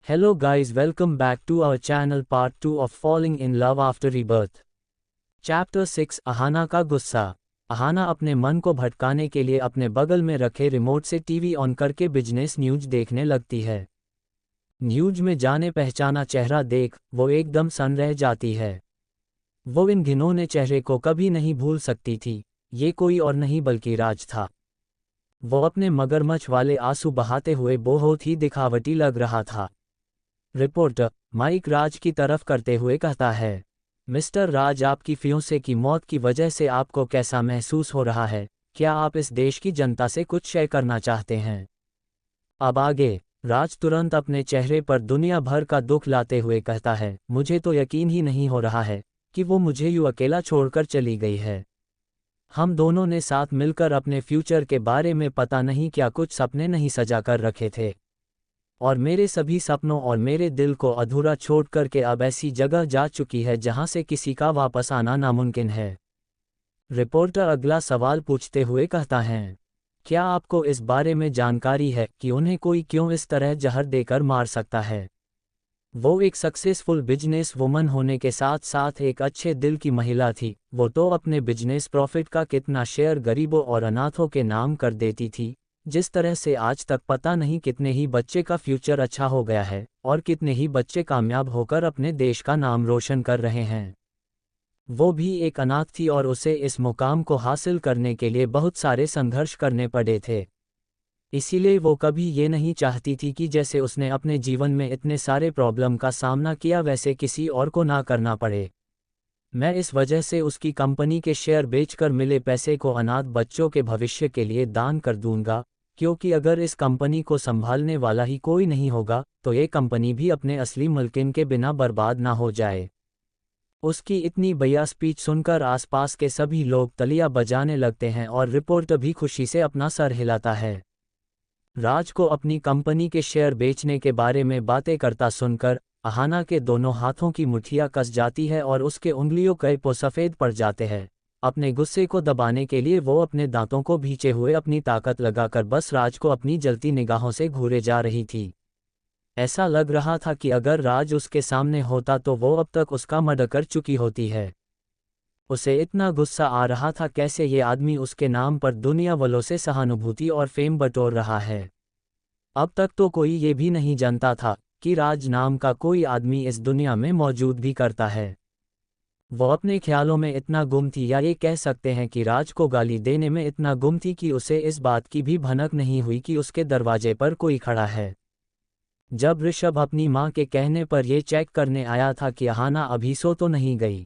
Hello guys, welcome back to our channel part 2 of Falling in Love After Rebirth. Chapter 6 Ahana का गुस्सा। अहाना अपने मन को भटकाने के लिए अपने बगल में रखे रिमोट से टीवी ऑन करके बिजनेस न्यूज देखने लगती है। न्यूज में जाने पहचाना चेहरा देख वो एकदम सन रह जाती है। वो इन घिनौने चेहरे को कभी नहीं भूल सकती थी। ये कोई और नहीं बल्कि राज था। वो अपने मगरमच्छ वाले आंसू बहाते हुए बहुत ही दिखावटी लग रहा था। रिपोर्टर माइक राज की तरफ करते हुए कहता है, मिस्टर राज, आपकी फियोंसे की मौत की वजह से आपको कैसा महसूस हो रहा है? क्या आप इस देश की जनता से कुछ शेयर करना चाहते हैं? अब आगे राज तुरंत अपने चेहरे पर दुनिया भर का दुख लाते हुए कहता है, मुझे तो यकीन ही नहीं हो रहा है कि वो मुझे यूं अकेला छोड़कर चली गई है। हम दोनों ने साथ मिलकर अपने फ्यूचर के बारे में पता नहीं क्या कुछ सपने नहीं सजा कर रखे थे, और मेरे सभी सपनों और मेरे दिल को अधूरा छोड़ करके अब ऐसी जगह जा चुकी है जहां से किसी का वापस आना नामुमकिन है। रिपोर्टर अगला सवाल पूछते हुए कहता है, क्या आपको इस बारे में जानकारी है कि उन्हें कोई क्यों इस तरह जहर देकर मार सकता है? वो एक सक्सेसफुल बिजनेस वुमन होने के साथ साथ एक अच्छे दिल की महिला थी। वो तो अपने बिजनेस प्रॉफिट का कितना शेयर गरीबों और अनाथों के नाम कर देती थी। जिस तरह से आज तक पता नहीं कितने ही बच्चे का फ्यूचर अच्छा हो गया है और कितने ही बच्चे कामयाब होकर अपने देश का नाम रोशन कर रहे हैं। वो भी एक अनाथ थी और उसे इस मुकाम को हासिल करने के लिए बहुत सारे संघर्ष करने पड़े थे। इसीलिए वो कभी ये नहीं चाहती थी कि जैसे उसने अपने जीवन में इतने सारे प्रॉब्लम का सामना किया वैसे किसी और को ना करना पड़े। मैं इस वजह से उसकी कंपनी के शेयर बेचकर मिले पैसे को अनाथ बच्चों के भविष्य के लिए दान कर दूंगा, क्योंकि अगर इस कंपनी को संभालने वाला ही कोई नहीं होगा तो ये कंपनी भी अपने असली मालिक के बिना बर्बाद ना हो जाए। उसकी इतनी बढ़िया स्पीच सुनकर आसपास के सभी लोग तालियां बजाने लगते हैं और रिपोर्टर भी खुशी से अपना सर हिलाता है। राज को अपनी कंपनी के शेयर बेचने के बारे में बातें करता सुनकर अहाना के दोनों हाथों की मुट्ठियां कस जाती है और उसके उंगलियों के पो सफ़ेद पड़ जाते हैं। अपने गुस्से को दबाने के लिए वो अपने दांतों को भींचे हुए अपनी ताकत लगाकर बस राज को अपनी जलती निगाहों से घूरे जा रही थी। ऐसा लग रहा था कि अगर राज उसके सामने होता तो वो अब तक उसका मर्डर कर चुकी होती है। उसे इतना गुस्सा आ रहा था कैसे ये आदमी उसके नाम पर दुनिया वालों से सहानुभूति और फेम बटोर रहा है। अब तक तो कोई ये भी नहीं जानता था कि राज नाम का कोई आदमी इस दुनिया में मौजूद भी करता है। वो अपने ख्यालों में इतना गुम थी, या ये कह सकते हैं कि राज को गाली देने में इतना गुम थी कि उसे इस बात की भी भनक नहीं हुई कि उसके दरवाजे पर कोई खड़ा है। जब ऋषभ अपनी मां के कहने पर यह चेक करने आया था कि अहाना अभी सो तो नहीं गई,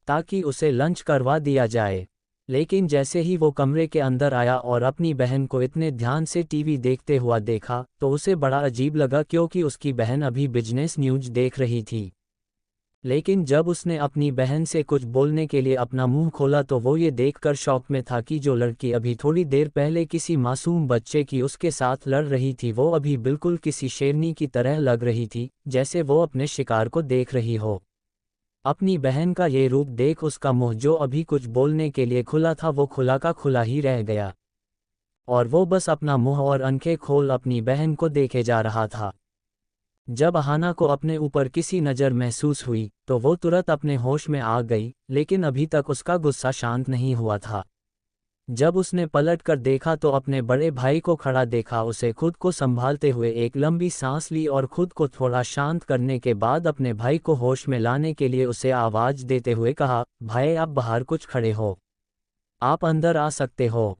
ताकि उसे लंच करवा दिया जाए, लेकिन जैसे ही वो कमरे के अंदर आया और अपनी बहन को इतने ध्यान से टीवी देखते हुआ देखा तो उसे बड़ा अजीब लगा, क्योंकि उसकी बहन अभी बिजनेस न्यूज देख रही थी। लेकिन जब उसने अपनी बहन से कुछ बोलने के लिए अपना मुंह खोला तो वो ये देखकर शॉक में था कि जो लड़की अभी थोड़ी देर पहले किसी मासूम बच्चे की उसके साथ लड़ रही थी वो अभी बिल्कुल किसी शेरनी की तरह लग रही थी, जैसे वो अपने शिकार को देख रही हो। अपनी बहन का ये रूप देख उसका मुंह जो अभी कुछ बोलने के लिए खुला था वो खुला का खुला ही रह गया, और वो बस अपना मुंह और आंखें खोल अपनी बहन को देखे जा रहा था। जब अहाना को अपने ऊपर किसी नज़र महसूस हुई तो वो तुरंत अपने होश में आ गई, लेकिन अभी तक उसका गुस्सा शांत नहीं हुआ था। जब उसने पलट कर देखा तो अपने बड़े भाई को खड़ा देखा। उसे खुद को संभालते हुए एक लंबी सांस ली और खुद को थोड़ा शांत करने के बाद अपने भाई को होश में लाने के लिए उसे आवाज़ देते हुए कहा, भाई आप बाहर कुछ खड़े हो, आप अंदर आ सकते हो।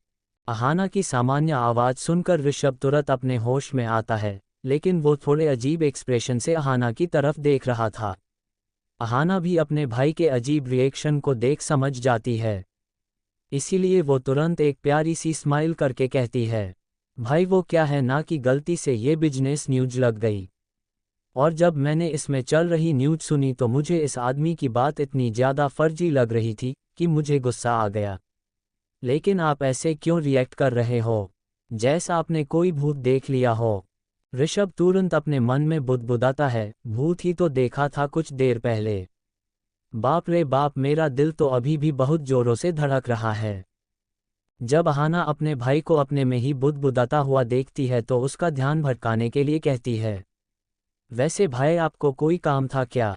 अहाना की सामान्य आवाज़ सुनकर ऋषभ तुरंत अपने होश में आता है, लेकिन वो थोड़े अजीब एक्सप्रेशन से अहाना की तरफ देख रहा था। अहाना भी अपने भाई के अजीब रिएक्शन को देख समझ जाती है, इसीलिए वो तुरंत एक प्यारी सी स्माइल करके कहती है, भाई वो क्या है ना कि गलती से ये बिजनेस न्यूज लग गई, और जब मैंने इसमें चल रही न्यूज सुनी तो मुझे इस आदमी की बात इतनी ज़्यादा फर्जी लग रही थी कि मुझे गुस्सा आ गया। लेकिन आप ऐसे क्यों रिएक्ट कर रहे हो, जैसा आपने कोई भूत देख लिया हो? ऋषभ तुरंत अपने मन में बुदबुदाता है, भूत ही तो देखा था कुछ देर पहले। बाप रे बाप, मेरा दिल तो अभी भी बहुत जोरों से धड़क रहा है। जब अहाना अपने भाई को अपने में ही बुदबुदाता हुआ देखती है तो उसका ध्यान भटकाने के लिए कहती है, वैसे भाई आपको कोई काम था क्या?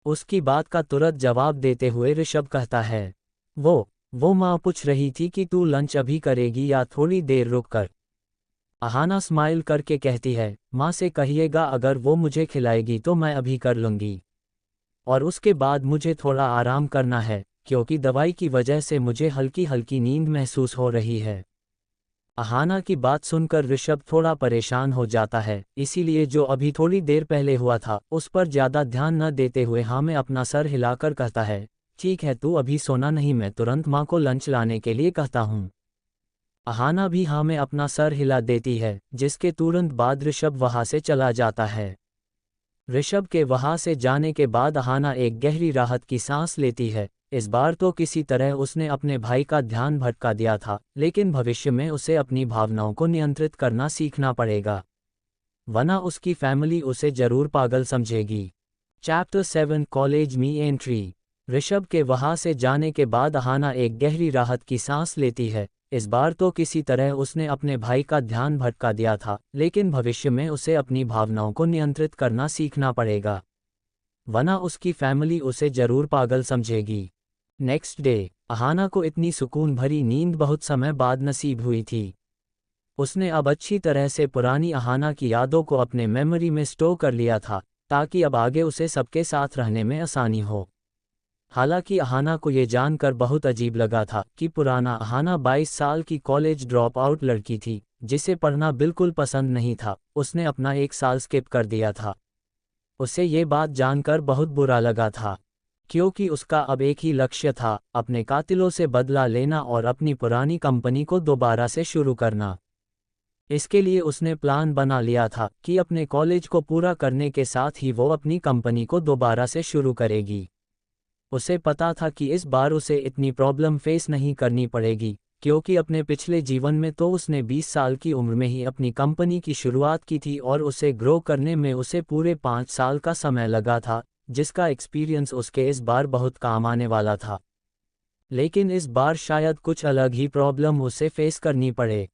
उसकी बात का तुरंत जवाब देते हुए ऋषभ कहता है। वो माँ पूछ रही थी कि तू लंच अभी करेगी या थोड़ी देर रुक कर। अहाना स्माइल करके कहती है, माँ से कहिएगा अगर वो मुझे खिलाएगी तो मैं अभी कर लूँगी। और उसके बाद मुझे थोड़ा आराम करना है, क्योंकि दवाई की वजह से मुझे हल्की हल्की नींद महसूस हो रही है। अहाना की बात सुनकर ऋषभ थोड़ा परेशान हो जाता है, इसीलिए जो अभी थोड़ी देर पहले हुआ था उस पर ज़्यादा ध्यान न देते हुए हाँ में अपना सर हिलाकर कहता है, ठीक है तू अभी सोना नहीं, मैं तुरंत माँ को लंच लाने के लिए कहता हूँ। अहाना भी हाँ में अपना सर हिला देती है, जिसके तुरंत बाद ऋषभ वहाँ से चला जाता है। ऋषभ के वहाँ से जाने के बाद अहाना एक गहरी राहत की सांस लेती है। इस बार तो किसी तरह उसने अपने भाई का ध्यान भटका दिया था, लेकिन भविष्य में उसे अपनी भावनाओं को नियंत्रित करना सीखना पड़ेगा, वरना उसकी फैमिली उसे जरूर पागल समझेगी। चैप्टर 7 कॉलेज में एंट्री। ऋषभ के वहाँ से जाने के बाद अहाना एक गहरी राहत की सांस लेती है। इस बार तो किसी तरह उसने अपने भाई का ध्यान भटका दिया था, लेकिन भविष्य में उसे अपनी भावनाओं को नियंत्रित करना सीखना पड़ेगा, वरना उसकी फैमिली उसे जरूर पागल समझेगी। नेक्स्ट डे, अहाना को इतनी सुकून भरी नींद बहुत समय बाद नसीब हुई थी। उसने अब अच्छी तरह से पुरानी अहाना की यादों को अपने मेमोरी में स्टोर कर लिया था, ताकि अब आगे उसे सबके साथ रहने में आसानी हो। हालांकि अहाना को ये जानकर बहुत अजीब लगा था कि पुराना अहाना 22 साल की कॉलेज ड्रॉप आउट लड़की थी, जिसे पढ़ना बिल्कुल पसंद नहीं था। उसने अपना 1 साल स्किप कर दिया था। उसे ये बात जानकर बहुत बुरा लगा था, क्योंकि उसका अब एक ही लक्ष्य था, अपने कातिलों से बदला लेना और अपनी पुरानी कंपनी को दोबारा से शुरू करना। इसके लिए उसने प्लान बना लिया था कि अपने कॉलेज को पूरा करने के साथ ही वो अपनी कंपनी को दोबारा से शुरू करेगी। उसे पता था कि इस बार उसे इतनी प्रॉब्लम फेस नहीं करनी पड़ेगी, क्योंकि अपने पिछले जीवन में तो उसने 20 साल की उम्र में ही अपनी कंपनी की शुरुआत की थी और उसे ग्रो करने में उसे पूरे 5 साल का समय लगा था, जिसका एक्सपीरियंस उसके इस बार बहुत काम आने वाला था। लेकिन इस बार शायद कुछ अलग ही प्रॉब्लम उसे फेस करनी पड़े,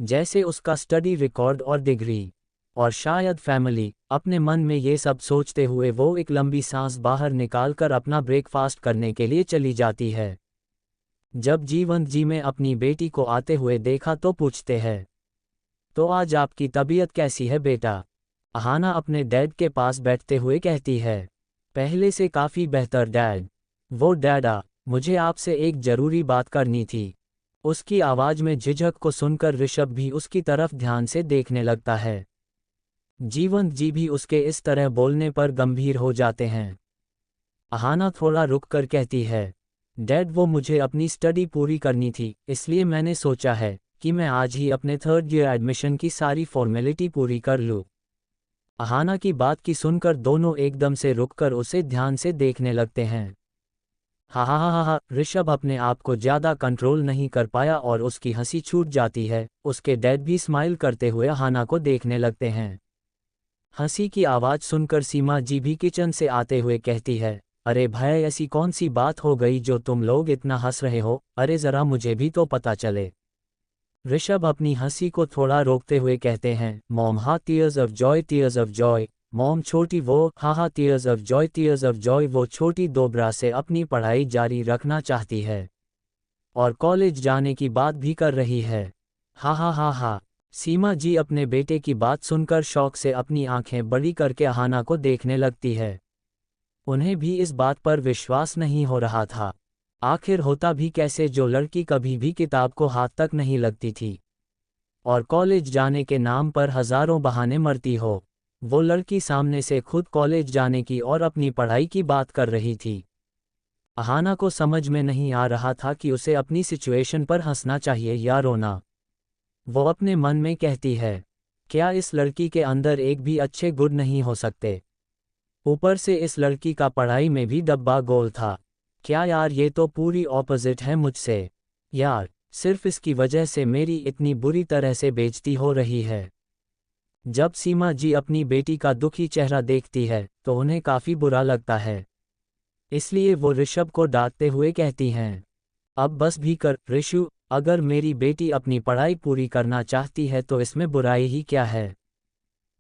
जैसे उसका स्टडी रिकॉर्ड और डिग्री, और शायद फैमिली। अपने मन में ये सब सोचते हुए वो एक लंबी सांस बाहर निकालकर अपना ब्रेकफास्ट करने के लिए चली जाती है। जब जीवंत जी में अपनी बेटी को आते हुए देखा तो पूछते हैं, तो आज आपकी तबीयत कैसी है बेटा? अहाना अपने डैड के पास बैठते हुए कहती है, पहले से काफ़ी बेहतर डैड। वो डैडा, मुझे आपसे एक ज़रूरी बात करनी थी। उसकी आवाज़ में झिझक को सुनकर ऋषभ भी उसकी तरफ ध्यान से देखने लगता है। जीवंत जी भी उसके इस तरह बोलने पर गंभीर हो जाते हैं। अहाना थोड़ा रुक कर कहती है, डैड वो मुझे अपनी स्टडी पूरी करनी थी, इसलिए मैंने सोचा है कि मैं आज ही अपने 3rd ईयर एडमिशन की सारी फॉर्मेलिटी पूरी कर लूँ। अहाना की बात की सुनकर दोनों एकदम से रुककर उसे ध्यान से देखने लगते हैं। हा हा हा हा, ऋषभ अपने आप को ज़्यादा कंट्रोल नहीं कर पाया और उसकी हंसी छूट जाती है। उसके डैड भी स्माइल करते हुए अहाना को देखने लगते हैं। हंसी की आवाज़ सुनकर सीमा जी भी किचन से आते हुए कहती है, अरे भाई ऐसी कौन सी बात हो गई जो तुम लोग इतना हंस रहे हो? अरे ज़रा मुझे भी तो पता चले। ऋषभ अपनी हंसी को थोड़ा रोकते हुए कहते हैं, मॉम हा tears of Joy, tears of Joy. Mom छोटी वो हा tears of Joy, tears of Joy. वो छोटी दोबरा से अपनी पढ़ाई जारी रखना चाहती है और कॉलेज जाने की बात भी कर रही है। हा। सीमा जी अपने बेटे की बात सुनकर शौक से अपनी आंखें बड़ी करके अहाना को देखने लगती है। उन्हें भी इस बात पर विश्वास नहीं हो रहा था। आखिर होता भी कैसे जो लड़की कभी भी किताब को हाथ तक नहीं लगती थी और कॉलेज जाने के नाम पर हजारों बहाने मरती हो, वो लड़की सामने से खुद कॉलेज जाने की और अपनी पढ़ाई की बात कर रही थी। अहाना को समझ में नहीं आ रहा था कि उसे अपनी सिचुएशन पर हंसना चाहिए या रोना। वो अपने मन में कहती है, क्या इस लड़की के अंदर एक भी अच्छे गुण नहीं हो सकते? ऊपर से इस लड़की का पढ़ाई में भी डब्बा गोल था। क्या यार, ये तो पूरी ऑपोजिट है मुझसे। यार, सिर्फ इसकी वजह से मेरी इतनी बुरी तरह से बेइज्जती हो रही है। जब सीमा जी अपनी बेटी का दुखी चेहरा देखती है तो उन्हें काफ़ी बुरा लगता है, इसलिए वो ऋषभ को डांटते हुए कहती हैं, अब बस भी कर ऋषु, अगर मेरी बेटी अपनी पढ़ाई पूरी करना चाहती है तो इसमें बुराई ही क्या है?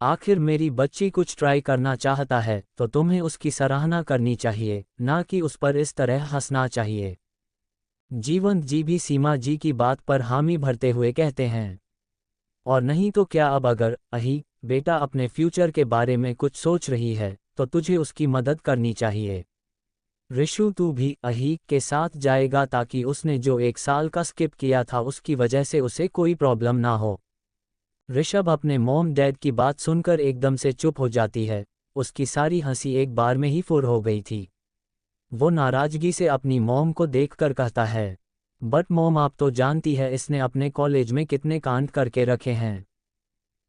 आखिर मेरी बच्ची कुछ ट्राई करना चाहता है तो तुम्हें उसकी सराहना करनी चाहिए, ना कि उस पर इस तरह हंसना चाहिए। जीवंत जी भी सीमा जी की बात पर हामी भरते हुए कहते हैं। और नहीं तो क्या, अब अगर अही बेटा अपने फ्यूचर के बारे में कुछ सोच रही है तो तुझे उसकी मदद करनी चाहिए। ऋषु तू भी अही के साथ जाएगा ताकि उसने जो 1 साल का स्किप किया था उसकी वजह से उसे कोई प्रॉब्लम ना हो। ऋषभ अपने मॉम डैड की बात सुनकर एकदम से चुप हो जाती है। उसकी सारी हंसी एक बार में ही फुर हो गई थी। वो नाराजगी से अपनी मॉम को देखकर कहता है, बट मॉम आप तो जानती है इसने अपने कॉलेज में कितने कांड करके रखे हैं,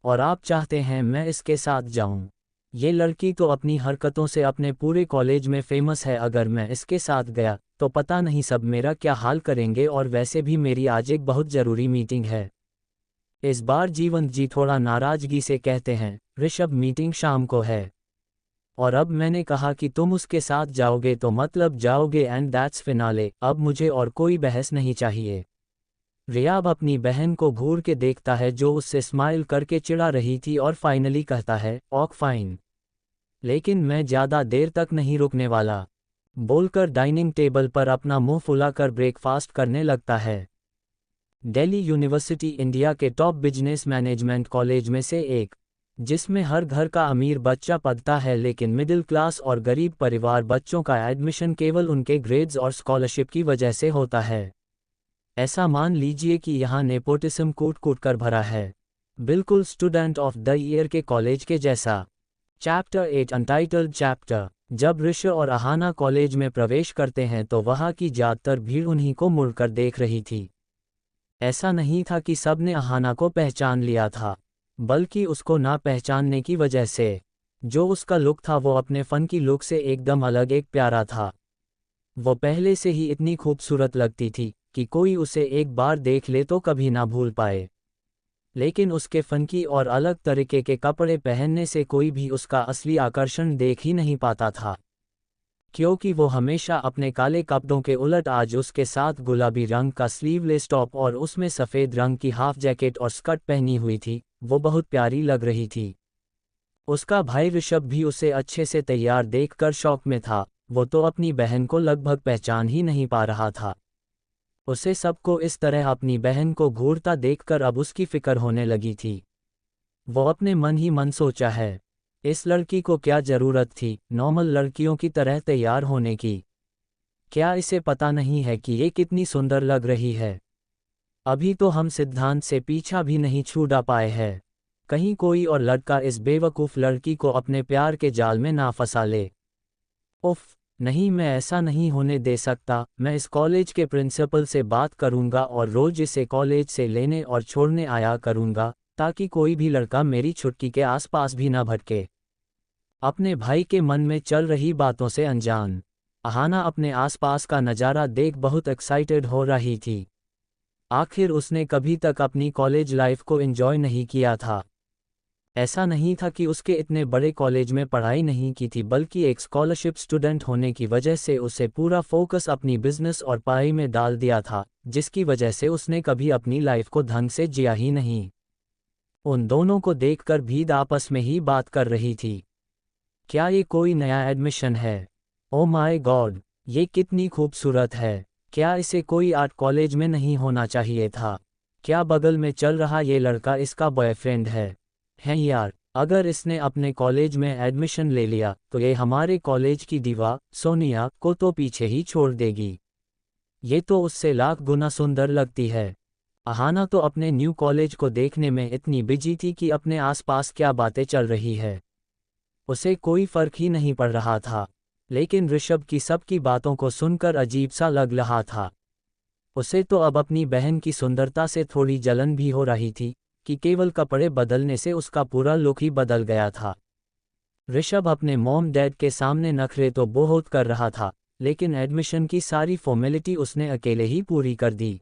और आप चाहते हैं मैं इसके साथ जाऊं। ये लड़की तो अपनी हरकतों से अपने पूरे कॉलेज में फेमस है, अगर मैं इसके साथ गया तो पता नहीं सब मेरा क्या हाल करेंगे, और वैसे भी मेरी आज एक बहुत ज़रूरी मीटिंग है। इस बार जीवंत जी थोड़ा नाराजगी से कहते हैं, ऋषभ मीटिंग शाम को है, और अब मैंने कहा कि तुम उसके साथ जाओगे तो मतलब जाओगे, एंड दैट्स फिनाले। अब मुझे और कोई बहस नहीं चाहिए। रियाब अपनी बहन को घूर के देखता है जो उससे स्माइल करके चिढ़ा रही थी, और फाइनली कहता है, ऑक फाइन, लेकिन मैं ज़्यादा देर तक नहीं रुकने वाला, बोलकर डाइनिंग टेबल पर अपना मुंह फुलाकर ब्रेकफास्ट करने लगता है। दिल्ली यूनिवर्सिटी इंडिया के टॉप बिजनेस मैनेजमेंट कॉलेज में से एक, जिसमें हर घर का अमीर बच्चा पढ़ता है, लेकिन मिडिल क्लास और गरीब परिवार बच्चों का एडमिशन केवल उनके ग्रेड्स और स्कॉलरशिप की वजह से होता है। ऐसा मान लीजिए कि यहाँ नेपोटिज्म कूट कूट कर भरा है, बिल्कुल स्टूडेंट ऑफ द ईयर के कॉलेज के जैसा। Chapter 8 untitled chapter. जब ऋषि और अहाना कॉलेज में प्रवेश करते हैं तो वहाँ की ज़्यादातर भीड़ उन्हीं को मुड़कर देख रही थी। ऐसा नहीं था कि सब ने अहाना को पहचान लिया था, बल्कि उसको ना पहचानने की वजह से जो उसका लुक था वो अपने फ़न की लुक से एकदम अलग, एक प्यारा था। वो पहले से ही इतनी खूबसूरत लगती थी कि कोई उसे एक बार देख ले तो कभी ना भूल पाए, लेकिन उसके फनकी और अलग तरीके के कपड़े पहनने से कोई भी उसका असली आकर्षण देख ही नहीं पाता था, क्योंकि वो हमेशा अपने काले कपड़ों के उलट आज उसके साथ गुलाबी रंग का स्लीवलेस टॉप और उसमें सफ़ेद रंग की हाफ जैकेट और स्कर्ट पहनी हुई थी। वो बहुत प्यारी लग रही थी। उसका भाई ऋषभ भी उसे अच्छे से तैयार देखकर शौक में था। वो तो अपनी बहन को लगभग पहचान ही नहीं पा रहा था। उसे सबको इस तरह अपनी बहन को घूरता देखकर अब उसकी फिक्र होने लगी थी। वो अपने मन ही मन सोचा है, इस लड़की को क्या ज़रूरत थी नॉर्मल लड़कियों की तरह तैयार होने की। क्या इसे पता नहीं है कि ये कितनी सुंदर लग रही है। अभी तो हम सिद्धांत से पीछा भी नहीं छूटा पाए हैं। कहीं कोई और लड़का इस बेवकूफ़ लड़की को अपने प्यार के जाल में ना फंसा ले। उफ़, नहीं, मैं ऐसा नहीं होने दे सकता। मैं इस कॉलेज के प्रिंसिपल से बात करूंगा और रोज़ इसे कॉलेज से लेने और छोड़ने आया करूंगा, ताकि कोई भी लड़का मेरी छुट्टी के आसपास भी ना भटके। अपने भाई के मन में चल रही बातों से अनजान अहाना अपने आसपास का नज़ारा देख बहुत एक्साइटेड हो रही थी। आखिर उसने कभी तक अपनी कॉलेज लाइफ को एंजॉय नहीं किया था। ऐसा नहीं था कि उसके इतने बड़े कॉलेज में पढ़ाई नहीं की थी, बल्कि एक स्कॉलरशिप स्टूडेंट होने की वजह से उसे पूरा फोकस अपनी बिजनेस और पढ़ाई में डाल दिया था, जिसकी वजह से उसने कभी अपनी लाइफ को ढंग से जिया ही नहीं। उन दोनों को देखकर भीड़ आपस में ही बात कर रही थी, क्या ये कोई नया एडमिशन है? ओ माय गॉड, ये कितनी खूबसूरत है। क्या इसे कोई आर्ट कॉलेज में नहीं होना चाहिए था? क्या बगल में चल रहा ये लड़का इसका बॉयफ्रेंड है? हैं यार, अगर इसने अपने कॉलेज में एडमिशन ले लिया तो ये हमारे कॉलेज की दीवा सोनिया को तो पीछे ही छोड़ देगी। ये तो उससे लाख गुना सुंदर लगती है। अहाना तो अपने न्यू कॉलेज को देखने में इतनी बिजी थी कि अपने आसपास क्या बातें चल रही है उसे कोई फर्क ही नहीं पड़ रहा था, लेकिन ऋषभ की सबकी बातों को सुनकर अजीब सा लग रहा था। उसे तो अब अपनी बहन की सुंदरता से थोड़ी जलन भी हो रही थी कि केवल कपड़े बदलने से उसका पूरा लुक ही बदल गया था। ऋषभ अपने मॉम डैड के सामने नखरे तो बहुत कर रहा था, लेकिन एडमिशन की सारी फॉर्मेलिटी उसने अकेले ही पूरी कर दी।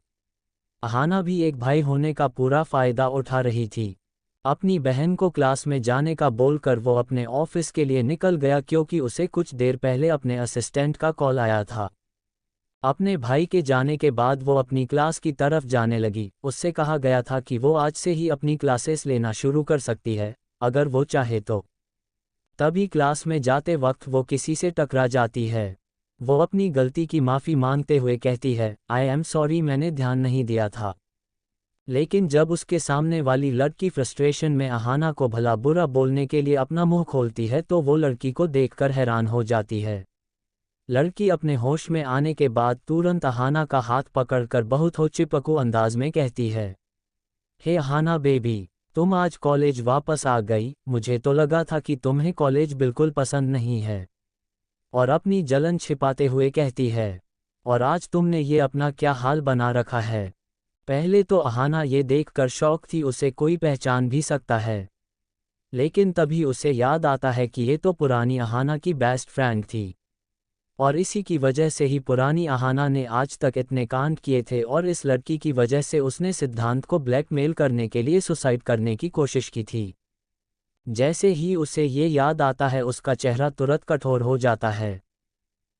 अहाना भी एक भाई होने का पूरा फ़ायदा उठा रही थी। अपनी बहन को क्लास में जाने का बोलकर वो अपने ऑफिस के लिए निकल गया, क्योंकि उसे कुछ देर पहले अपने असिस्टेंट का कॉल आया था। अपने भाई के जाने के बाद वो अपनी क्लास की तरफ जाने लगी। उससे कहा गया था कि वो आज से ही अपनी क्लासेस लेना शुरू कर सकती है, अगर वो चाहे तो। तभी क्लास में जाते वक्त वो किसी से टकरा जाती है। वो अपनी गलती की माफ़ी मांगते हुए कहती है, आई एम सॉरी, मैंने ध्यान नहीं दिया था। लेकिन जब उसके सामने वाली लड़की फ्रस्ट्रेशन में अहाना को भला बुरा बोलने के लिए अपना मुंह खोलती है तो वो लड़की को देखकर हैरान हो जाती है। लड़की अपने होश में आने के बाद तुरंत अहाना का हाथ पकड़कर बहुत हो चिपकू अंदाज में कहती है, हे अहाना बेबी, तुम आज कॉलेज वापस आ गई, मुझे तो लगा था कि तुम्हें कॉलेज बिल्कुल पसंद नहीं है। और अपनी जलन छिपाते हुए कहती है, और आज तुमने ये अपना क्या हाल बना रखा है। पहले तो अहाना ये देखकर शौक थी उसे कोई पहचान भी सकता है। लेकिन तभी उसे याद आता है कि ये तो पुरानी अहाना की बेस्ट फ्रेंड थी। और इसी की वजह से ही पुरानी अहाना ने आज तक इतने कांड किए थे और इस लड़की की वजह से उसने सिद्धांत को ब्लैकमेल करने के लिए सुसाइड करने की कोशिश की थी। जैसे ही उसे ये याद आता है उसका चेहरा तुरंत कठोर हो जाता है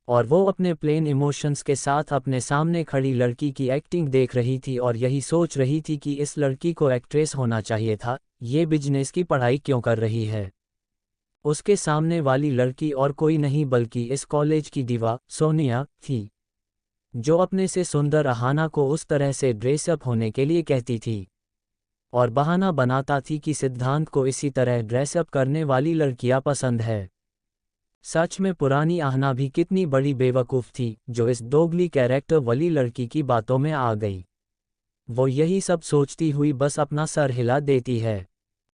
और वो अपने प्लेन इमोशंस के साथ अपने सामने खड़ी लड़की की एक्टिंग देख रही थी और यही सोच रही थी कि इस लड़की को एक्ट्रेस होना चाहिए था, ये बिजनेस की पढ़ाई क्यों कर रही है। उसके सामने वाली लड़की और कोई नहीं बल्कि इस कॉलेज की दीवा सोनिया थी, जो अपने से सुंदर अहाना को उस तरह से ड्रेसअप होने के लिए कहती थी और बहाना बनाता थी कि सिद्धांत को इसी तरह ड्रेसअप करने वाली लड़कियां पसंद है। सच में पुरानी अहाना भी कितनी बड़ी बेवकूफ़ थी जो इस दोगली कैरेक्टर वाली लड़की की बातों में आ गई। वो यही सब सोचती हुई बस अपना सर हिला देती है।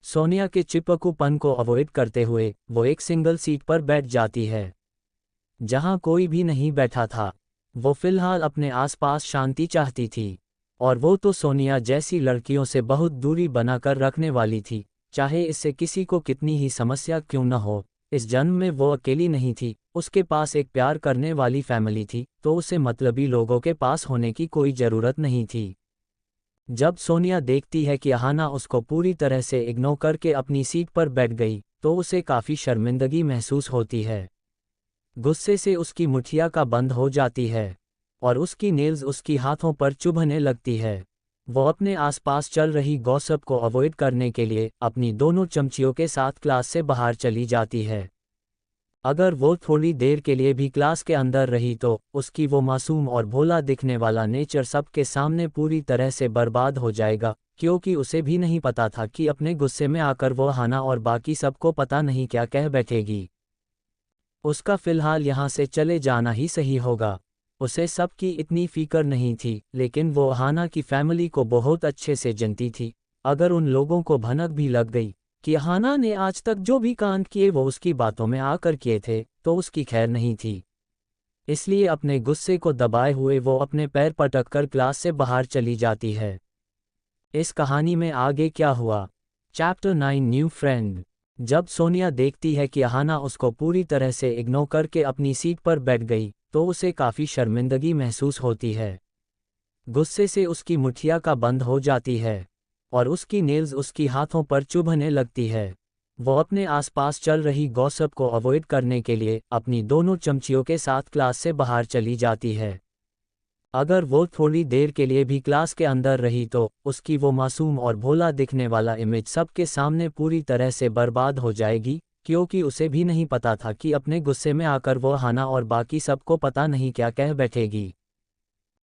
सोनिया के चिपकूपन को अवॉइड करते हुए वो एक सिंगल सीट पर बैठ जाती है जहां कोई भी नहीं बैठा था। वो फिलहाल अपने आसपास शांति चाहती थी और वो तो सोनिया जैसी लड़कियों से बहुत दूरी बनाकर रखने वाली थी, चाहे इससे किसी को कितनी ही समस्या क्यों न हो। इस जन्म में वो अकेली नहीं थी, उसके पास एक प्यार करने वाली फैमिली थी, तो उसे मतलबी लोगों के पास होने की कोई ज़रूरत नहीं थी। जब सोनिया देखती है कि अहाना उसको पूरी तरह से इग्नोर करके अपनी सीट पर बैठ गई तो उसे काफ़ी शर्मिंदगी महसूस होती है। गुस्से से उसकी मुठिया का बंद हो जाती है और उसकी नेल्स उसकी हाथों पर चुभने लगती है। वो अपने आसपास चल रही गॉसिप को अवॉइड करने के लिए अपनी दोनों चमचियों के साथ क्लास से बाहर चली जाती है। अगर वो थोड़ी देर के लिए भी क्लास के अंदर रही तो उसकी वो मासूम और भोला दिखने वाला नेचर सबके सामने पूरी तरह से बर्बाद हो जाएगा, क्योंकि उसे भी नहीं पता था कि अपने गुस्से में आकर वो अहाना और बाकी सबको पता नहीं क्या कह बैठेगी। उसका फिलहाल यहाँ से चले जाना ही सही होगा। उसे सबकी इतनी फिक्र नहीं थी, लेकिन वो अहाना की फैमिली को बहुत अच्छे से जानती थी। अगर उन लोगों को भनक भी लग गई कि अहाना ने आज तक जो भी कांड किए वो उसकी बातों में आकर किए थे तो उसकी खैर नहीं थी। इसलिए अपने गुस्से को दबाए हुए वो अपने पैर पटककर क्लास से बाहर चली जाती है। इस कहानी में आगे क्या हुआ? Chapter 9 new friend. जब सोनिया देखती है कि अहाना उसको पूरी तरह से इग्नोर करके अपनी सीट पर बैठ गई तो उसे काफ़ी शर्मिंदगी महसूस होती है। गुस्से से उसकी मुठिया का बंद हो जाती है और उसकी नेल्स उसकी हाथों पर चुभने लगती है। वो अपने आसपास चल रही गॉसिप को अवॉइड करने के लिए अपनी दोनों चमचियों के साथ क्लास से बाहर चली जाती है। अगर वो थोड़ी देर के लिए भी क्लास के अंदर रही तो उसकी वो मासूम और भोला दिखने वाला इमेज सबके सामने पूरी तरह से बर्बाद हो जाएगी, क्योंकि उसे भी नहीं पता था कि अपने गुस्से में आकर वो अहाना और बाकी सबको पता नहीं क्या कह बैठेगी।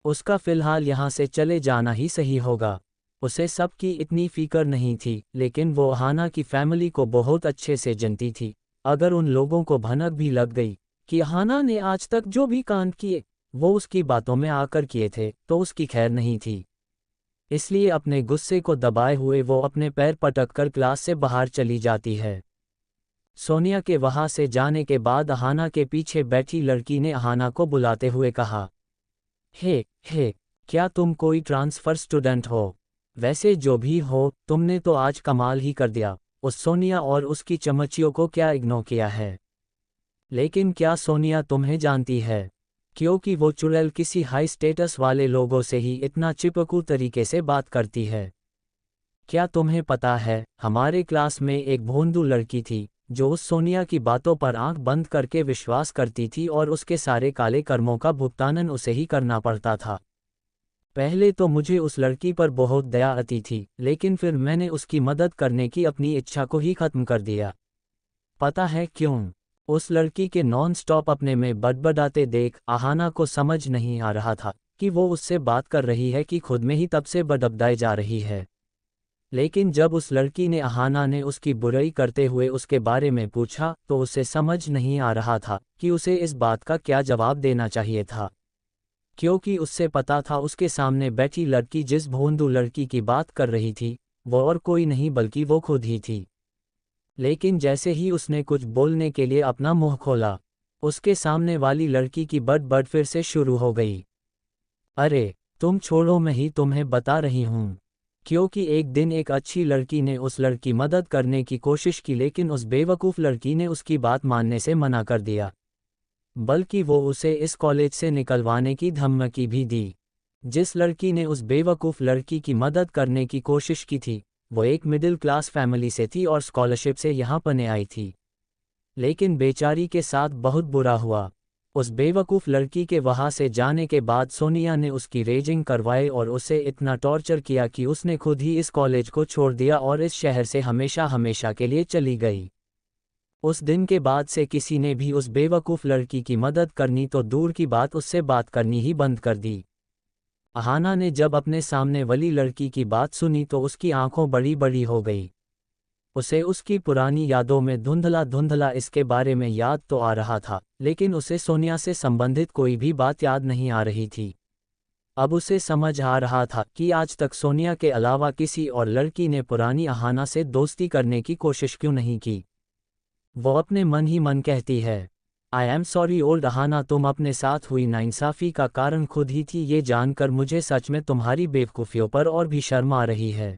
उसका फिलहाल यहाँ से चले जाना ही सही होगा। उसे सबकी इतनी फिक्र नहीं थी, लेकिन वो अहाना की फैमिली को बहुत अच्छे से जानती थी। अगर उन लोगों को भनक भी लग गई कि अहाना ने आज तक जो भी कांड किए वो उसकी बातों में आकर किए थे तो उसकी खैर नहीं थी। इसलिए अपने गुस्से को दबाए हुए वो अपने पैर पटककर क्लास से बाहर चली जाती है। सोनिया के वहां से जाने के बाद अहाना के पीछे बैठी लड़की ने अहाना को बुलाते हुए कहा, हे, क्या तुम कोई ट्रांसफ़र स्टूडेंट हो? वैसे जो भी हो, तुमने तो आज कमाल ही कर दिया। उस सोनिया और उसकी चमचियों को क्या इग्नोर किया है? लेकिन क्या सोनिया तुम्हें जानती है? क्योंकि वो चुड़ैल किसी हाई स्टेटस वाले लोगों से ही इतना चिपकू तरीके से बात करती है। क्या तुम्हें पता है, हमारे क्लास में एक भोंदू लड़की थी जो उस सोनिया की बातों पर आंख बंद करके विश्वास करती थी और उसके सारे काले कर्मों का भुगतान उसे ही करना पड़ता था। पहले तो मुझे उस लड़की पर बहुत दया आती थी, लेकिन फिर मैंने उसकी मदद करने की अपनी इच्छा को ही खत्म कर दिया। पता है क्यों? उस लड़की के नॉन स्टॉप अपने में बड़बड़ाते देख आहाना को समझ नहीं आ रहा था कि वो उससे बात कर रही है कि खुद में ही तब से बड़बड़ाए जा रही है। लेकिन जब उस लड़की ने आहाना ने उसकी बुराई करते हुए उसके बारे में पूछा तो उसे समझ नहीं आ रहा था कि उसे इस बात का क्या जवाब देना चाहिए था, क्योंकि उससे पता था उसके सामने बैठी लड़की जिस भोंदू लड़की की बात कर रही थी वो और कोई नहीं बल्कि वो खुद ही थी। लेकिन जैसे ही उसने कुछ बोलने के लिए अपना मुंह खोला, उसके सामने वाली लड़की की बड़बड़ फिर से शुरू हो गई। अरे तुम छोड़ो, मैं ही तुम्हें बता रही हूँ। क्योंकि एक दिन एक अच्छी लड़की ने उस लड़की मदद करने की कोशिश की, लेकिन उस बेवकूफ़ लड़की ने उसकी बात मानने से मना कर दिया, बल्कि वो उसे इस कॉलेज से निकलवाने की धमकी भी दी। जिस लड़की ने उस बेवकूफ़ लड़की की मदद करने की कोशिश की थी वो एक मिडिल क्लास फैमिली से थी और स्कॉलरशिप से यहाँ पढ़ने आई थी। लेकिन बेचारी के साथ बहुत बुरा हुआ। उस बेवकूफ़ लड़की के वहाँ से जाने के बाद सोनिया ने उसकी रेजिंग करवाई और उसे इतना टॉर्चर किया कि उसने खुद ही इस कॉलेज को छोड़ दिया और इस शहर से हमेशा हमेशा के लिए चली गई। उस दिन के बाद से किसी ने भी उस बेवकूफ़ लड़की की मदद करनी तो दूर की बात उससे बात करनी ही बंद कर दी। आहाना ने जब अपने सामने वाली लड़की की बात सुनी तो उसकी आंखों बड़ी बड़ी हो गई। उसे उसकी पुरानी यादों में धुंधला धुंधला इसके बारे में याद तो आ रहा था, लेकिन उसे सोनिया से संबंधित कोई भी बात याद नहीं आ रही थी। अब उसे समझ आ रहा था कि आज तक सोनिया के अलावा किसी और लड़की ने पुरानी आहाना से दोस्ती करने की कोशिश क्यों नहीं की। वो अपने मन ही मन कहती है, I am sorry old Aahana, तुम अपने साथ हुई नाइंसाफ़ी का कारण खुद ही थी। ये जानकर मुझे सच में तुम्हारी बेवकूफ़ियों पर और भी शर्म आ रही है।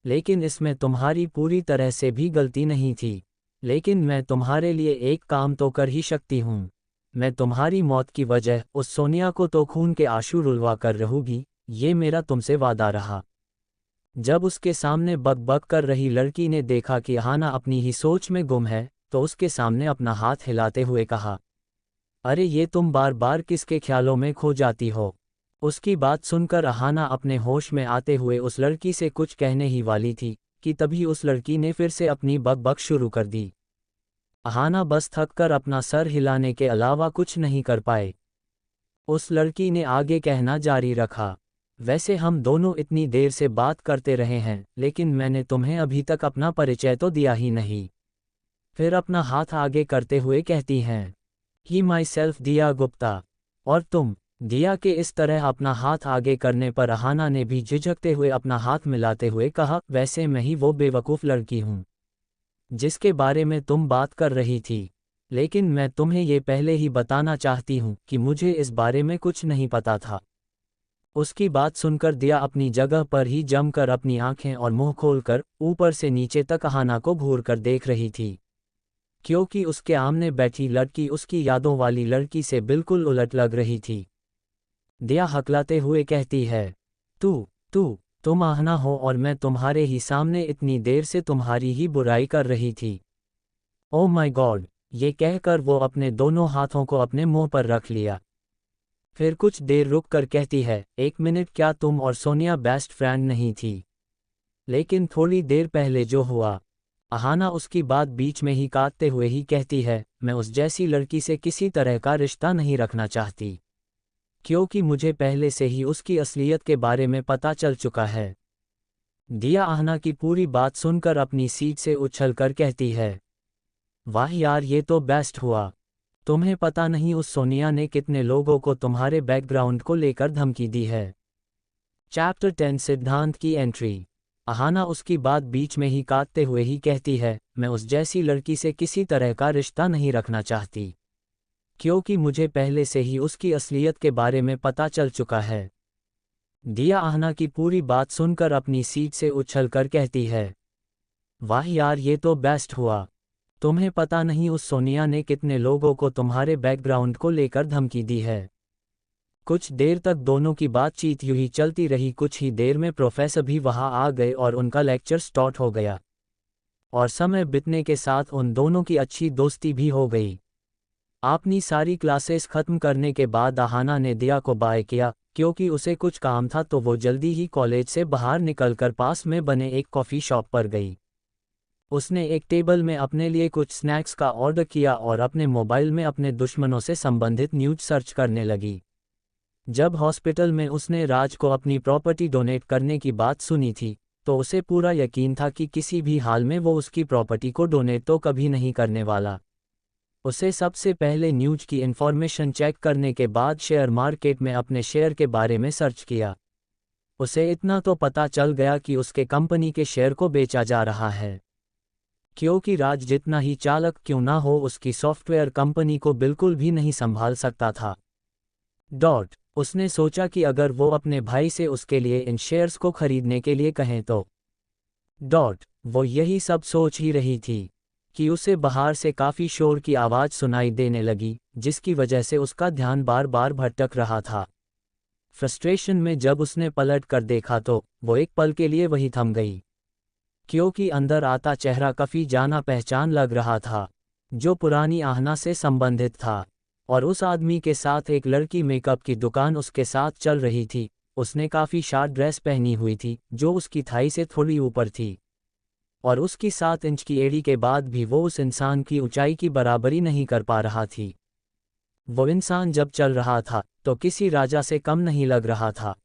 लेकिन इसमें तुम्हारी पूरी तरह से भी गलती नहीं थी। लेकिन मैं तुम्हारे लिए एक काम तो कर ही सकती हूँ। मैं तुम्हारी मौत की वजह उस सोनिया को तो खून के आंसू रुलवा कर रहूँगी, ये मेरा तुमसे वादा रहा। जब उसके सामने बक बक कर रही लड़की ने देखा कि आहाना अपनी ही सोच में गुम है तो उसके सामने अपना हाथ हिलाते हुए कहा, अरे ये तुम बार बार किसके ख्यालों में खो जाती हो। उसकी बात सुनकर आहाना अपने होश में आते हुए उस लड़की से कुछ कहने ही वाली थी कि तभी उस लड़की ने फिर से अपनी बक बक शुरू कर दी। आहाना बस थक कर अपना सर हिलाने के अलावा कुछ नहीं कर पाए। उस लड़की ने आगे कहना जारी रखा, वैसे हम दोनों इतनी देर से बात करते रहे हैं, लेकिन मैंने तुम्हें अभी तक अपना परिचय तो दिया ही नहीं। फिर अपना हाथ आगे करते हुए कहती हैं, ही माई सेल्फ दिया गुप्ता। और तुम? दिया के इस तरह अपना हाथ आगे करने पर आहाना ने भी झिझकते हुए अपना हाथ मिलाते हुए कहा, वैसे मैं ही वो बेवकूफ़ लड़की हूँ जिसके बारे में तुम बात कर रही थी। लेकिन मैं तुम्हें ये पहले ही बताना चाहती हूँ कि मुझे इस बारे में कुछ नहीं पता था। उसकी बात सुनकर दिया अपनी जगह पर ही जमकर अपनी आंखें और मुंह खोलकर ऊपर से नीचे तक आहाना को घूर कर देख रही थी, क्योंकि उसके आमने बैठी लड़की उसकी यादों वाली लड़की से बिल्कुल उलट लग रही थी। दिया हकलाते हुए कहती है, तुम आहना हो और मैं तुम्हारे ही सामने इतनी देर से तुम्हारी ही बुराई कर रही थी। Oh my God. ये कहकर वो अपने दोनों हाथों को अपने मुंह पर रख लिया। फिर कुछ देर रुक कर कहती है, एक मिनट, क्या तुम और सोनिया बेस्ट फ्रेंड नहीं थी? लेकिन थोड़ी देर पहले जो हुआ। आहाना उसकी बात बीच में ही काटते हुए ही कहती है, मैं उस जैसी लड़की से किसी तरह का रिश्ता नहीं रखना चाहती, क्योंकि मुझे पहले से ही उसकी असलियत के बारे में पता चल चुका है। दिया आहाना की पूरी बात सुनकर अपनी सीट से उछलकर कहती है, वाह यार, ये तो बेस्ट हुआ। तुम्हें पता नहीं उस सोनिया ने कितने लोगों को तुम्हारे बैकग्राउंड को लेकर धमकी दी है। चैप्टर 10 सिद्धांत की एंट्री। आहाना उसकी बात बीच में ही काटते हुए ही कहती है, मैं उस जैसी लड़की से किसी तरह का रिश्ता नहीं रखना चाहती, क्योंकि मुझे पहले से ही उसकी असलियत के बारे में पता चल चुका है। दिया आहाना की पूरी बात सुनकर अपनी सीट से उछलकर कहती है, वाह यार, ये तो बेस्ट हुआ। तुम्हें पता नहीं उस सोनिया ने कितने लोगों को तुम्हारे बैकग्राउंड को लेकर धमकी दी है। कुछ देर तक दोनों की बातचीत यूं ही चलती रही। कुछ ही देर में प्रोफेसर भी वहां आ गए और उनका लेक्चर स्टार्ट हो गया, और समय बीतने के साथ उन दोनों की अच्छी दोस्ती भी हो गई। अपनी सारी क्लासेस खत्म करने के बाद आहाना ने दिया को बाय किया क्योंकि उसे कुछ काम था तो वो जल्दी ही कॉलेज से बाहर निकलकर पास में बने एक कॉफ़ी शॉप पर गई। उसने एक टेबल में अपने लिए कुछ स्नैक्स का ऑर्डर किया और अपने मोबाइल में अपने दुश्मनों से संबंधित न्यूज़ सर्च करने लगी। जब हॉस्पिटल में उसने राज को अपनी प्रॉपर्टी डोनेट करने की बात सुनी थी, तो उसे पूरा यकीन था कि किसी भी हाल में वो उसकी प्रॉपर्टी को डोनेट तो कभी नहीं करने वाला। उसे सबसे पहले न्यूज़ की इन्फॉर्मेशन चेक करने के बाद शेयर मार्केट में अपने शेयर के बारे में सर्च किया। उसे इतना तो पता चल गया कि उसके कंपनी के शेयर को बेचा जा रहा है। क्योंकि राज जितना ही चालाक क्यों ना हो उसकी सॉफ्टवेयर कंपनी को बिल्कुल भी नहीं संभाल सकता था। उसने सोचा कि अगर वो अपने भाई से उसके लिए इन शेयर्स को खरीदने के लिए कहें तो। वो यही सब सोच ही रही थी कि उसे बाहर से काफ़ी शोर की आवाज़ सुनाई देने लगी, जिसकी वजह से उसका ध्यान बार बार भटक रहा था। फ्रस्ट्रेशन में जब उसने पलट कर देखा तो वो एक पल के लिए वही थम गई, क्योंकि अंदर आता चेहरा काफ़ी जाना पहचान लग रहा था, जो पुरानी आहना से संबंधित था। और उस आदमी के साथ एक लड़की मेकअप की दुकान उसके साथ चल रही थी। उसने काफ़ी शार्ट ड्रेस पहनी हुई थी, जो उसकी थाई से थोड़ी ऊपर थी, और उसकी 7 इंच की एड़ी के बाद भी वो उस इंसान की ऊंचाई की बराबरी नहीं कर पा रहा थी। वो इंसान जब चल रहा था तो किसी राजा से कम नहीं लग रहा था,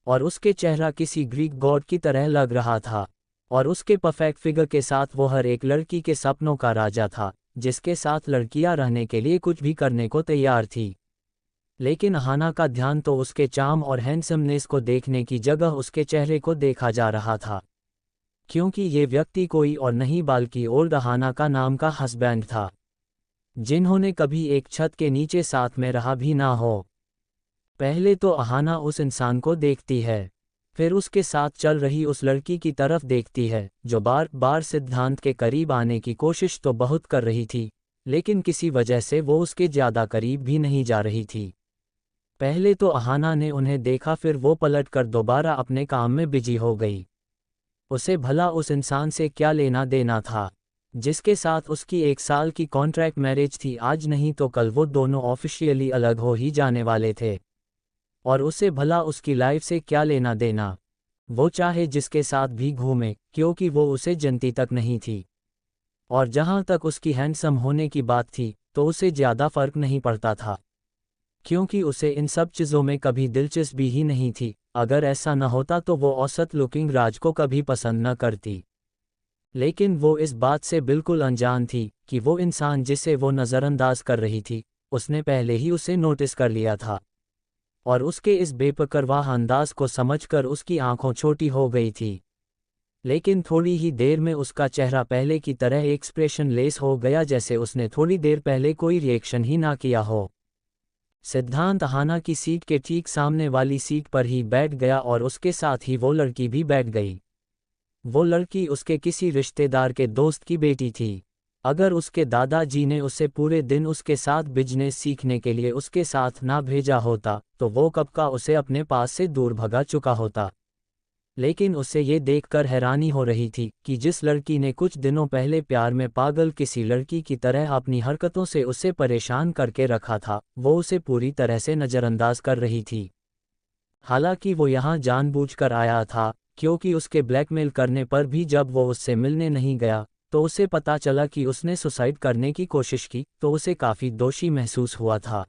और उसके चेहरा किसी ग्रीक गॉड की तरह लग रहा था, और उसके परफेक्ट फिगर के साथ वो हर एक लड़की के सपनों का राजा था, जिसके साथ लड़कियां रहने के लिए कुछ भी करने को तैयार थी। लेकिन अहाना का ध्यान तो उसके चार्म और हैंडसमनेस को देखने की जगह उसके चेहरे को देखा जा रहा था, क्योंकि ये व्यक्ति कोई और नहीं बल्कि ओल्ड अहाना का नाम का हस्बैंड था, जिन्होंने कभी एक छत के नीचे साथ में रहा भी ना हो। पहले तो अहाना उस इंसान को देखती है, फिर उसके साथ चल रही उस लड़की की तरफ देखती है, जो बार बार सिद्धांत के करीब आने की कोशिश तो बहुत कर रही थी, लेकिन किसी वजह से वो उसके ज़्यादा करीब भी नहीं जा रही थी। पहले तो अहाना ने उन्हें देखा, फिर वो पलट कर दोबारा अपने काम में बिजी हो गई। उसे भला उस इंसान से क्या लेना देना था, जिसके साथ उसकी 1 साल की कॉन्ट्रैक्ट मैरिज थी। आज नहीं तो कल वो दोनों ऑफिशियली अलग हो ही जाने वाले थे, और उसे भला उसकी लाइफ से क्या लेना देना। वो चाहे जिसके साथ भी घूमे, क्योंकि वो उसे जनती तक नहीं थी। और जहाँ तक उसकी हैंडसम होने की बात थी, तो उसे ज़्यादा फर्क नहीं पड़ता था, क्योंकि उसे इन सब चीज़ों में कभी दिलचस्पी ही नहीं थी। अगर ऐसा न होता तो वो औसत लुकिंग राज को कभी पसंद न करती। लेकिन वो इस बात से बिल्कुल अनजान थी कि वो इंसान जिसे वो नज़रअंदाज कर रही थी, उसने पहले ही उसे नोटिस कर लिया था, और उसके इस बेपरवाह अंदाज को समझकर उसकी आंखों छोटी हो गई थी। लेकिन थोड़ी ही देर में उसका चेहरा पहले की तरह एक्सप्रेशन लेस हो गया, जैसे उसने थोड़ी देर पहले कोई रिएक्शन ही ना किया हो। सिद्धांत अहाना की सीट के ठीक सामने वाली सीट पर ही बैठ गया, और उसके साथ ही वो लड़की भी बैठ गई। वो लड़की उसके किसी रिश्तेदार के दोस्त की बेटी थी। अगर उसके दादाजी ने उसे पूरे दिन उसके साथ बिजनेस सीखने के लिए उसके साथ ना भेजा होता, तो वो कब का उसे अपने पास से दूर भगा चुका होता। लेकिन उसे ये देखकर हैरानी हो रही थी कि जिस लड़की ने कुछ दिनों पहले प्यार में पागल किसी लड़की की तरह अपनी हरकतों से उसे परेशान करके रखा था, वो उसे पूरी तरह से नज़रअंदाज कर रही थी। हालांकि वो यहाँ जानबूझकर आया था, क्योंकि उसके ब्लैकमेल करने पर भी जब वो उससे मिलने नहीं गया, तो उसे पता चला कि उसने सुसाइड करने की कोशिश की, तो उसे काफ़ी दोषी महसूस हुआ था।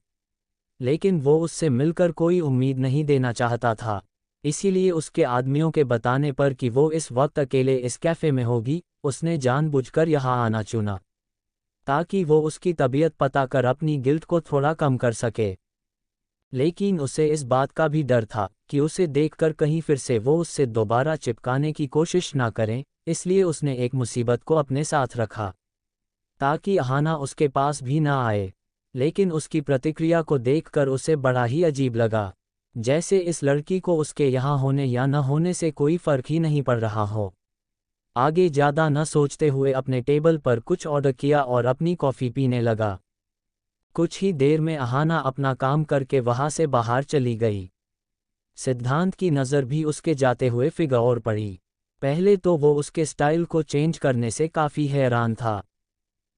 लेकिन वो उससे मिलकर कोई उम्मीद नहीं देना चाहता था, इसीलिए उसके आदमियों के बताने पर कि वो इस वक्त अकेले इस कैफ़े में होगी, उसने जानबूझकर यहाँ आना चुना, ताकि वो उसकी तबीयत पता कर अपनी गिल्ट को थोड़ा कम कर सके। लेकिन उसे इस बात का भी डर था कि उसे देखकर कहीं फिर से वो उससे दोबारा चिपकाने की कोशिश ना करें, इसलिए उसने एक मुसीबत को अपने साथ रखा, ताकि अहाना उसके पास भी ना आए। लेकिन उसकी प्रतिक्रिया को देखकर उसे बड़ा ही अजीब लगा, जैसे इस लड़की को उसके यहाँ होने या न होने से कोई फ़र्क ही नहीं पड़ रहा हो। आगे ज़्यादा न सोचते हुए अपने टेबल पर कुछ ऑर्डर किया और अपनी कॉफ़ी पीने लगा। कुछ ही देर में अहाना अपना काम करके वहाँ से बाहर चली गई। सिद्धांत की नज़र भी उसके जाते हुए फिगर और पड़ी। पहले तो वो उसके स्टाइल को चेंज करने से काफ़ी हैरान था,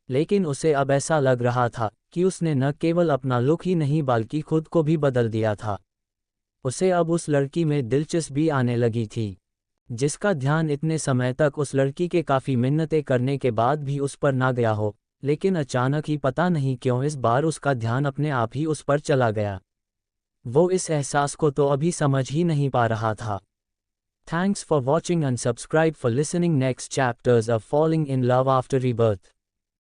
लेकिन उसे अब ऐसा लग रहा था कि उसने न केवल अपना लुक ही नहीं बल्कि खुद को भी बदल दिया था। उसे अब उस लड़की में दिलचस्पी आने लगी थी, जिसका ध्यान इतने समय तक उस लड़की के काफ़ी मिन्नतें करने के बाद भी उस पर ना गया हो, लेकिन अचानक ही पता नहीं क्यों इस बार उसका ध्यान अपने आप ही उस पर चला गया। वो इस एहसास को तो अभी समझ ही नहीं पा रहा था। Thanks for watching and subscribe for listening next chapters of Falling in Love After Rebirth.